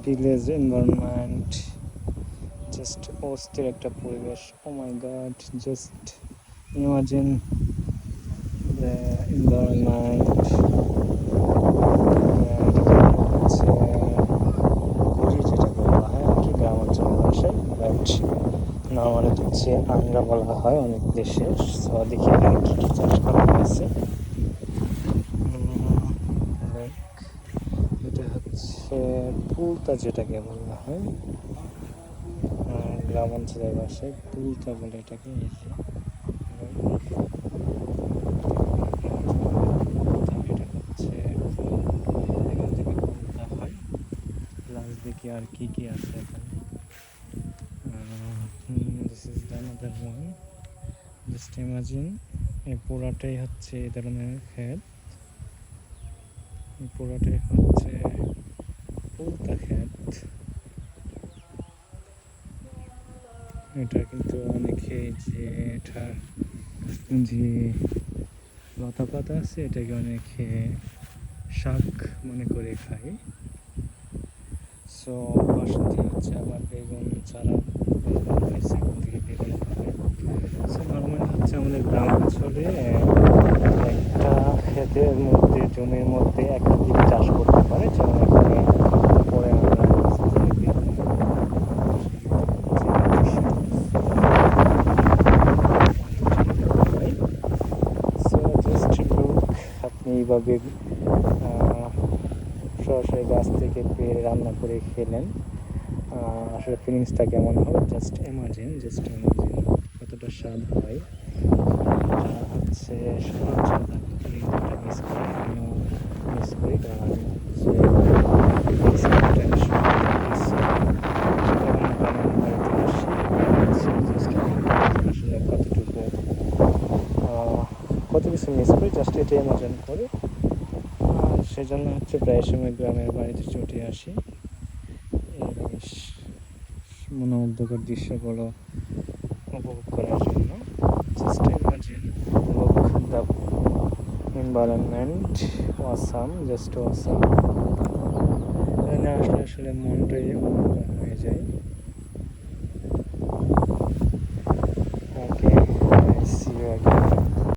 Village environment, just অস্থির একটা পরিবেশ। Oh my god, just imagine the environment. হচ্ছে পুরী, যেটা বলা হয় আর কি গ্রাম অঞ্চলের ভাষায়, বাট নর্মালি হচ্ছে আংরা বলা হয় অনেক দেশে। সো দেখি এখানে কী কী চাষ করা হয়েছে। এটা হচ্ছে পুলতা, যেটাকে বলা হয় গ্রাম অঞ্চলের ভাষায় পুলতা বলে এটাকে। দেখি আর কি কি আছে এখানে। This is another one. Just imagine, এই পুরাটাই হচ্ছে এই ধরনের ক্ষেত, পুরাটাই হচ্ছে পুলতা ক্ষেত। এটা কিন্তু অনেকে যে এটা যে লতা পাতা আছে, এটাকে অনেকে শাক মনে করে খায়। সো পাশে দিয়ে হচ্ছে আবার বেগুন চারা হয়েছে, থেকে বেগুন পাবে। সো নর্মালি হচ্ছে আমাদের গ্রাম অঞ্চলে একটা ক্ষেতের মধ্যে, জমির মধ্যে একটা দিকে চাষ করতে পারে, যেমন এখানে পরে আমরা আপনি এইভাবে সরাসরি গাছ থেকে পেয়ে রান্না করে খেলেন, আসলে ফিলিংসটা কেমন হবে জাস্ট ইমাজিন কতটা স্বাদ হয়। হচ্ছে সরাসরি মিস করি, আমিও মিস করি, কারণ আসলে কত কিছু মিস করি, জাস্ট এটা ইমাজিন করি। আর সেজন্য হচ্ছে প্রায় সময় গ্রামের বাড়িতে ছুটে আসি এই মনোমুগ্ধকর দৃশ্যগুলো উপভোগ করার জন্য। Just imagine, look the environment, awesome, just awesome. এখানে আসলে মনটাই অন্যরকম হয়ে যায়।